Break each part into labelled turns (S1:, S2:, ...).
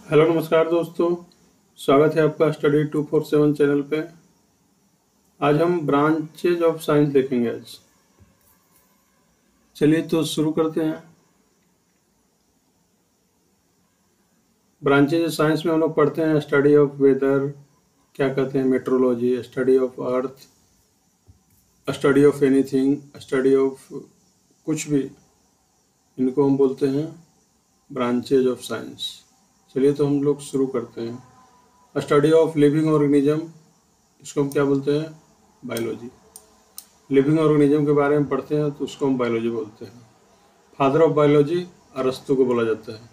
S1: Hello नमस्कार दोस्तों। स्वागत है आपका स्टडी 247 चैनल पे। आज हम ब्रांचेज ऑफ साइंस देखेंगे। आज चलिए तो शुरू करते हैं। ब्रांचेज ऑफ साइंस में हम लोग पढ़ते हैं स्टडी ऑफ वेदर, क्या कहते हैं, metrology, study of earth, study of anything, study of कुछ भी, इनको हम बोलते हैं ब्रांचेज ऑफ साइंस। चलिए तो हम लोग शुरू करते हैं। स्टडी ऑफ लिविंग ऑर्गेनिज्म, इसको हम क्या बोलते हैं? बायोलॉजी। लिविंग ऑर्गेनिज्म के बारे में पढ़ते हैं तो उसको हम बायोलॉजी बोलते हैं। फादर ऑफ बायोलॉजी अरस्तु को बोला जाता है।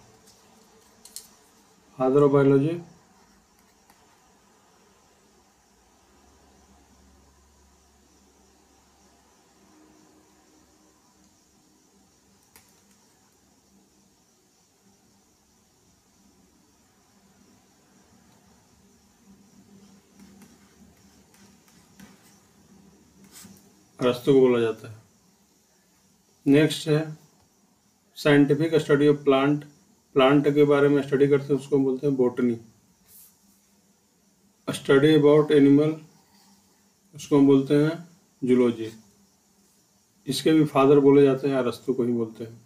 S1: फादर ऑफ बायोलॉजी अरस्तु को बोला जाता है। नेक्स्ट है scientific study of plant. Plant के बारे में स्टडी करते हैं उसको हम बोलते हैं बोटनी। स्टडी अबाउट एनिमल, उसको हम बोलते हैं जूलॉजी। इसके भी फादर बोले जाते हैं, अरस्तु को ही बोलते हैं।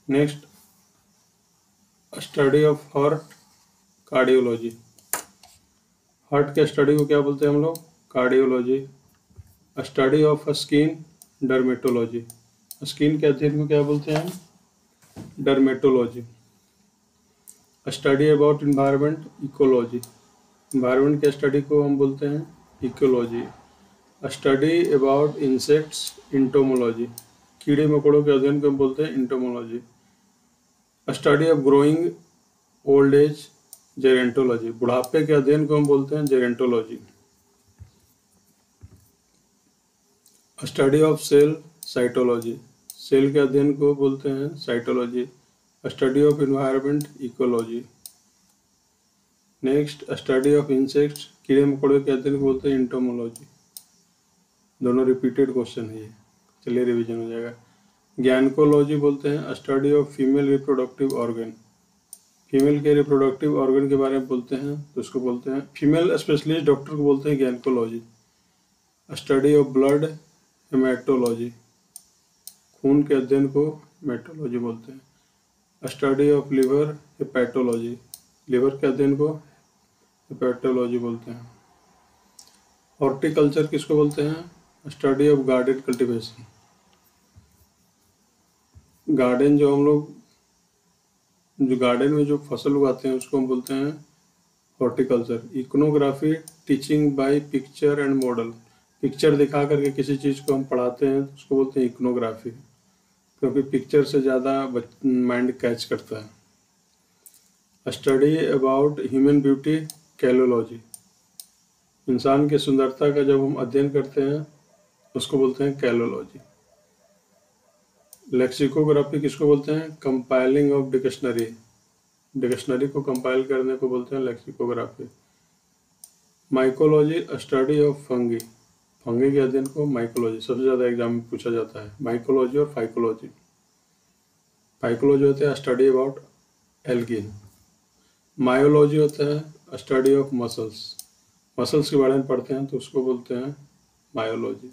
S1: Next study of heart, cardiology. Heart के स्टडी को क्या बोलते हैं हम लोग? Cardiology. Study of skin, dermatology. Skin के अध्ययन को क्या बोलते हैं? Dermatology. Study about environment, ecology. Environment के स्टडी को हम बोलते हैं ecology. Study about insects, entomology. कीड़े मकोड़ों के अध्ययन को हम बोलते हैं entomology. Study of growing old age, gerontology. बुढ़ापे के अध्ययन को हम बोलते हैं gerontology. Study of cell, cytology. Cell के अध्ययन को बोलते हैं cytology. Study of environment, ecology. Next study of insects, कीड़े मकोड़े के अध्ययन को बोलते हैं इंटोमोलॉजी। दोनों रिपीटेड क्वेश्चन है ये, चलिए रिवीजन हो जाएगा। गैनकोलॉजी बोलते हैं study of female reproductive organ. Female के रिप्रोडक्टिव ऑर्गन के बारे में बोलते हैं तो उसको बोलते हैं, फीमेल स्पेशलिस्ट डॉक्टर को बोलते हैं gynaecology. Study of blood, haematology. खून के अध्ययन को हेमेटोलॉजी बोलते हैं। Study of liver, hepatology. Liver के अध्ययन को हेपेटोलॉजी बोलते हैं। हॉर्टिकल्चर किसको बोलते हैं? Study of garden cultivation. Garden जो हम लोग जो गार्डन में जो फसल उगाते हैं उसको हम बोलते हैं horticulture. Iconography, teaching by picture and model. Picture दिखा करके किसी चीज़ को हम पढ़ाते हैं तो उसको बोलते हैं इकोनोग्राफी, क्योंकि पिक्चर से ज़्यादा माइंड कैच करता है। Study about human beauty, kalology. इंसान की सुंदरता का जब हम अध्ययन करते हैं उसको बोलते हैं कैलोलॉजी। लेक्सिकोग्राफी किसको बोलते हैं? Compiling of dictionary. डिक्शनरी को कंपाइल करने को बोलते हैं lexicography. Mycology, study of fungi. Fungi के अध्ययन को माइकोलॉजी, सबसे ज़्यादा एग्जाम में पूछा जाता है। माइकोलॉजी और फाइकोलॉजी। फाइकोलॉजी होता है स्टडी अबाउट एल्गी। मायोलॉजी होता है स्टडी ऑफ मसल्स। मसल्स के बारे में पढ़ते हैं तो उसको बोलते हैं myology.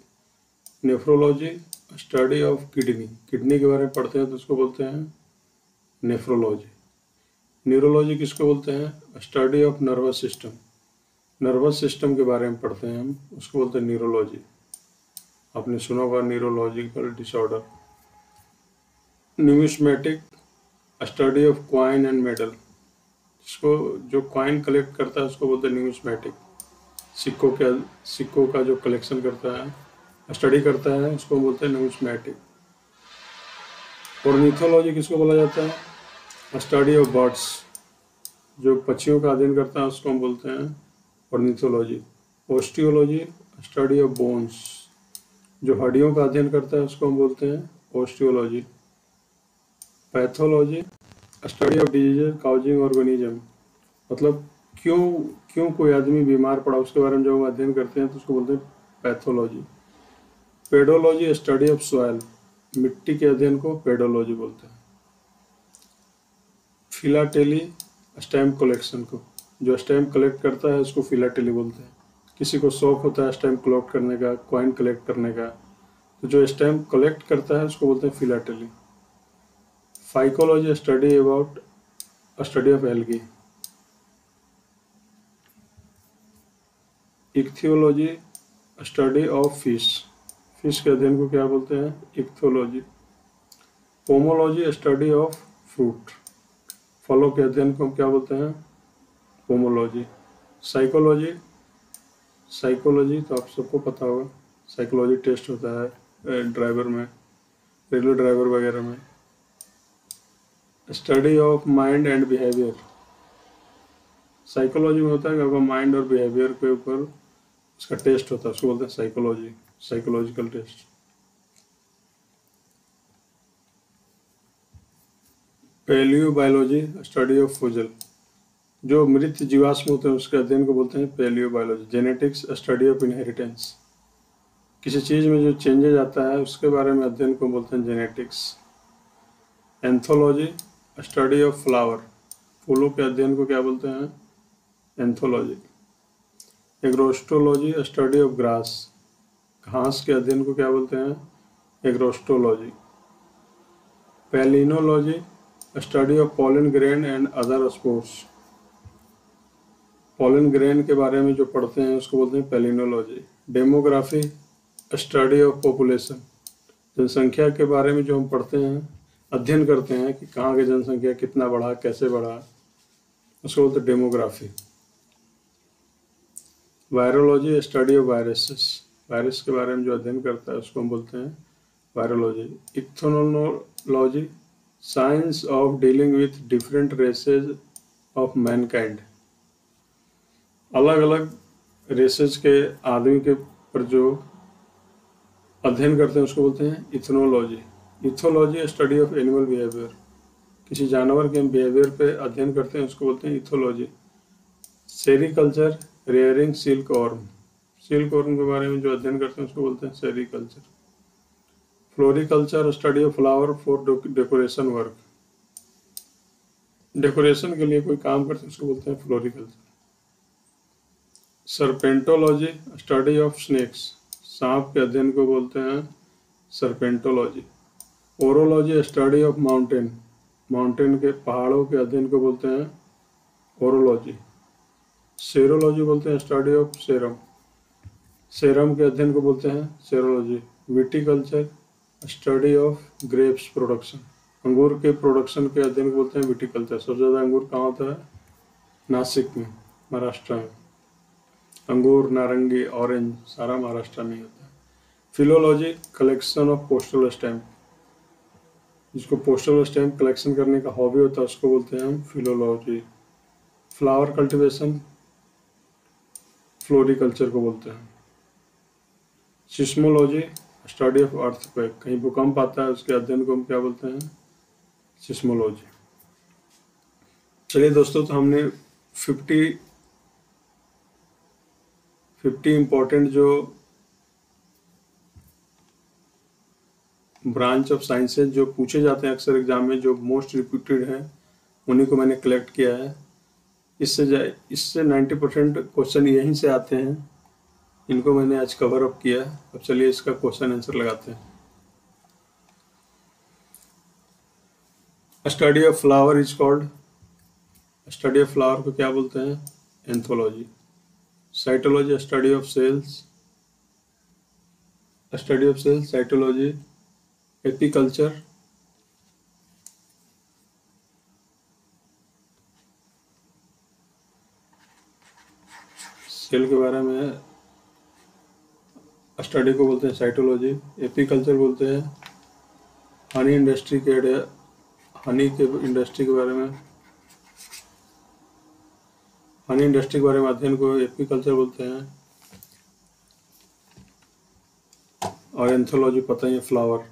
S1: Nephrology, study of kidney. Kidney के बारे में पढ़ते हैं तो उसको बोलते हैं नेफ्रोलॉजी। न्यूरोलॉजी किसको बोलते हैं? Study of nervous system. Nervous system के बारे में पढ़ते हैं हम, उसको बोलते हैं न्यूरोलॉजी। आपने सुना होगा neurological disorder. Numismatic, study of coin and medal. जिसको जो कॉइन कलेक्ट करता है उसको बोलते हैं न्यूमिस्मेटिक। सिक्कों का जो कलेक्शन करता है, स्टडी करता है, उसको बोलते हैं न्यूमिस्मेटिक। ऑर्निथोलॉजी किसको बोला जाता है? Study of birds. जो पक्षियों का अध्ययन करता है उसको हम बोलते हैं ornithology. Osteology, study of bones. जो हड्डियों का अध्ययन करता है उसको हम बोलते हैं osteology. Pathology, study of disease causing organism. मतलब क्यों कोई आदमी बीमार पड़ा उसके बारे में जब हम अध्ययन करते हैं तो उसको बोलते हैं pathology. Pedology study of soil, मिट्टी के अध्ययन को पेडोलॉजी बोलते हैं। फिलाटेली स्टैम्प कलेक्शन को, जो स्टैम्प कलेक्ट करता है उसको फिलाटेली बोलते हैं। किसी को शौक होता है स्टैम्प कलेक्ट करने का, कॉइन कलेक्ट करने का, तो जो स्टैम्प कलेक्ट करता है उसको बोलते हैं philately. Phycology study of algae. Ichthyology study of fish, fish के अध्ययन को क्या बोलते हैं? Ichthyology. Pomology study of fruit, फलों के अध्ययन को हम क्या बोलते हैं? पोमोलॉजी। साइकोलॉजी तो आप सबको पता होगा, साइकोलॉजी टेस्ट होता है ड्राइवर में, रेलवे ड्राइवर वगैरह में। Study of mind and behaviour, psychology में होता है कि आपका माइंड और बिहेवियर के ऊपर उसका टेस्ट होता है, उसको बोलते हैं psychology, psychological test. Paleobiology study of fossil, जो मृत जीवाश्म होते हैं उसके अध्ययन को बोलते हैं पैलियोबायोलॉजी। जेनेटिक्स स्टडी ऑफ इनहेरिटेंस, किसी चीज़ में जो चेंजेज आता है उसके बारे में अध्ययन को बोलते हैं genetics. Anthology study of flower, फूलों के अध्ययन को क्या बोलते हैं? Anthology. Agrostology study of grass, घास के अध्ययन को क्या बोलते हैं? Agrostology. Palynology study of pollen grain and other sports, pollen grain के बारे में जो पढ़ते हैं उसको बोलते हैं palynology. Demography study of population, जनसंख्या के बारे में जो हम पढ़ते हैं, अध्ययन करते हैं कि कहाँ की जनसंख्या कितना बढ़ा, कैसे बढ़ा, उसको बोलते हैं demography. Virology study of viruses, virus के बारे में जो अध्ययन करता है उसको हम बोलते हैं virology. Ethnology science of dealing with different races of mankind, अलग अलग रेसेज के आदमी के पर जो अध्ययन करते हैं उसको बोलते हैं ethnology. Ethology study of animal behaviour, किसी जानवर के बिहेवियर पे अध्ययन करते हैं उसको बोलते हैं ethology. Sericulture rearing silk worm, silk worm के बारे में जो अध्ययन करते हैं उसको बोलते हैं sericulture. Floriculture study of flower for decoration work, decoration के लिए कोई काम करते हैं उसको बोलते हैं floriculture. Serpentology study of snakes, सांप के अध्ययन को बोलते हैं serpentology. Orology study of mountain, mountain के पहाड़ों के अध्ययन को बोलते हैं ओरोलॉजी। सेरोलॉजी बोलते हैं स्टडी ऑफ सेरम, सेरम के अध्ययन को बोलते हैं serology. Viticulture study of grapes production, अंगूर के प्रोडक्शन के अध्ययन को बोलते हैं विटिकल्चर। सबसे ज़्यादा अंगूर कहाँ होता है? नासिक में, महाराष्ट्र में। अंगूर, नारंगी, ऑरेंज सारा महाराष्ट्र में ही होता है। Philology collection of postal stamp, जिसको पोस्टल स्टैम्प कलेक्शन करने का हॉबी होता है उसको बोलते हैं हम फिलोलॉजी। फ्लावर कल्टीवेशन फ्लोरिकल्चर को बोलते हैं। सिस्मोलॉजी स्टडी ऑफ अर्थक्वेक, कहीं भूकंप आता है उसके अध्ययन को हम क्या बोलते हैं? सिस्मोलॉजी। चलिए दोस्तों, तो हमने 50 इम्पोर्टेंट जो ब्रांच ऑफ साइंसेज जो पूछे जाते हैं अक्सर एग्जाम में, जो मोस्ट रिपीटेड हैं, उन्हीं को मैंने कलेक्ट किया है। इससे 90% क्वेश्चन यहीं से आते हैं, इनको मैंने आज कवर अप किया। अब चलिए इसका क्वेश्चन आंसर लगाते हैं। Study of flower is called, study of flower को क्या बोलते हैं? Anthology. Cytology study of cells, study of cells cytology. Apiculture cell के बारे में स्टडी को बोलते हैं साइटोलॉजी। एपीकल्चर बोलते हैं हनी इंडस्ट्री के इंडस्ट्री के बारे में, हनी इंडस्ट्री के बारे में अध्ययन को एपीकल्चर बोलते हैं। और एंथोलॉजी पता ही है, flower.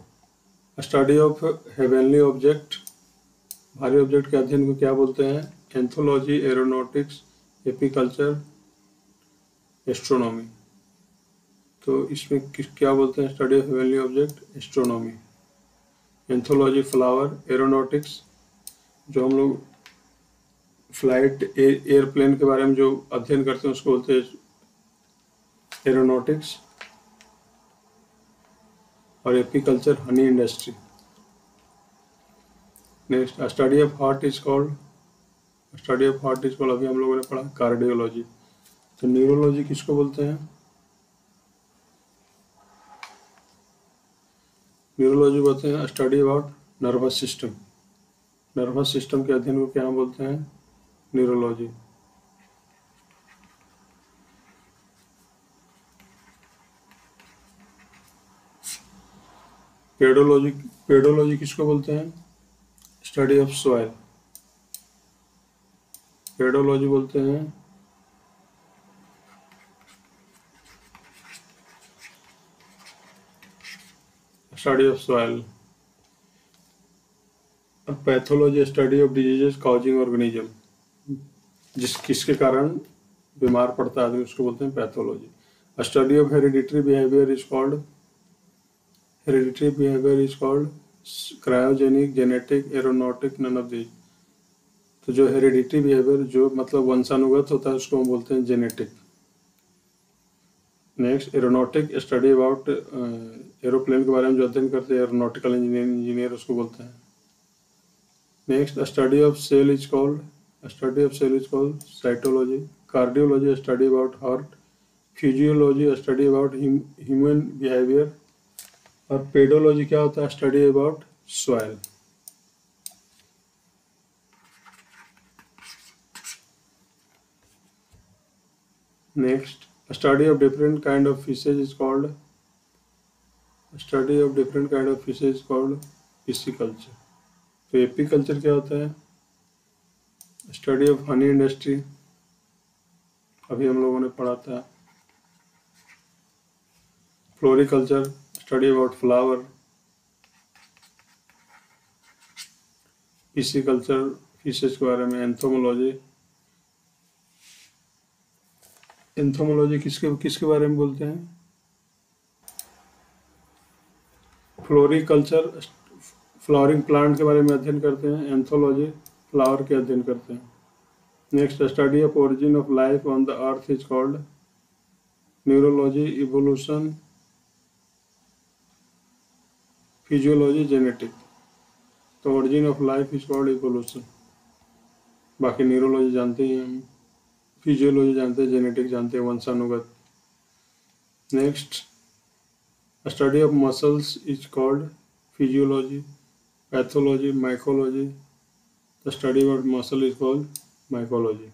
S1: Study of heavenly object, भारी ऑब्जेक्ट के अध्ययन को क्या बोलते हैं? एंथोलॉजी। Aeronautics, apiculture, astronomy. तो इसमें क्या बोलते हैं, study of heavenly object, astronomy. Anthology flower, aeronautics, जो हम लोग फ्लाइट एयरप्लेन के बारे में जो अध्ययन करते हैं उसको बोलते हैं एरोनॉटिक्स। और apiculture, Honey industry. Next, study of heart is called, study of heart is called, अभी हम लोगों ने पढ़ा कार्डियोलॉजी। तो न्यूरोलॉजी किसको बोलते हैं, न्यूरोलॉजी बोलते हैं study about nervous system. Nervous system के अध्ययन को क्या बोलते हैं, न्यूरोलॉजी। पेडोलॉजी, पेडोलॉजी किसको बोलते हैं, स्टडी ऑफ सॉइल। पेडोलॉजी बोलते हैं स्टडी ऑफ सॉइल। और pathology, study of diseases causing organism, किसके कारण बीमार पड़ता है आदमी, उसको बोलते हैं pathology. Study of hereditary behaviour is called, hereditary behaviour is called cryogenic, genetic, aeronautic, none of these. तो जो हेरिडिटरी बिहेवियर, जो मतलब वंशानुगत होता है, उसको हम बोलते हैं genetic. Next, aeronautic, study about aeroplane के बारे में जो अध्ययन करते हैं, एरोनॉटिकल इंजीनियर उसको बोलते हैं। Next, study of cell is called, study of cell is called cytology. Cardiology, study about heart. Physiology, study about human behaviour. और पेडोलॉजी क्या होता है, study about soil. Next, study of different kind of fishes is called, study of different kind of fishes is called pisciculture. तो apiculture क्या होता है, study of honey industry, अभी हम लोगों ने पढ़ा था। Floriculture, study about flower. Pisciculture, fishes के बारे में। एंथोमोलॉजी, एंथोमोलॉजी किसके किसके बारे में बोलते हैं, फ्लोरिकल्चर फ्लावरिंग प्लांट के बारे में अध्ययन करते हैं। एंथोलॉजी फ्लावर के अध्ययन करते हैं। Next, study of origin of life on the earth is called, neurology evolution. Physiology genetic. तो origin of life is called evolution. बाकी न्यूरोलॉजी जानते ही हम, फिजियोलॉजी जानते हैं, जेनेटिक जानते हैं, वंशानुगत। Next, study of muscles is called physiology. Pathology mycology. The study about muscle is called mycology.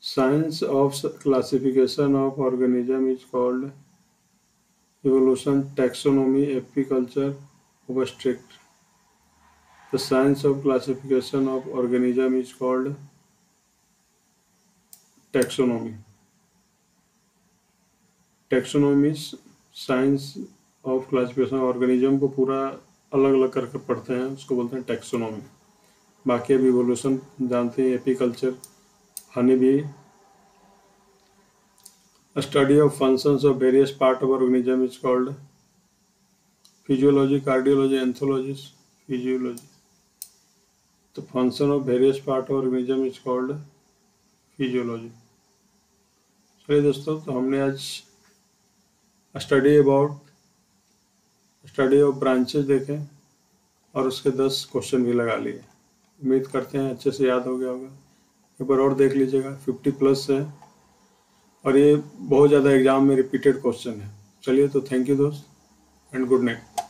S1: Science of classification of organism is called evolution, taxonomy, apiculture, obstetrics. The science of classification of organism is called taxonomy. Taxonomy is science of classification of organism को पूरा अलग अलग करके पढ़ते हैं, उसको बोलते हैं taxonomy। बाकी अब evolution जानते हैं, apiculture, honey bee। A study of functions of various part of organism is called physiology, cardiology, anthology, physiology. The function of various part of organism is called physiology. चलिए दोस्तों, तो हमने आज स्टडी ऑफ ब्रांचेस देखे और उसके 10 question भी लगा लिए। उम्मीद करते हैं अच्छे से याद हो गया होगा। एक बार और देख लीजिएगा, 50+ है और ये बहुत ज़्यादा एग्जाम में रिपीटेड क्वेश्चन है। चलिए, तो थैंक यू दोस्त एंड गुड नाइट।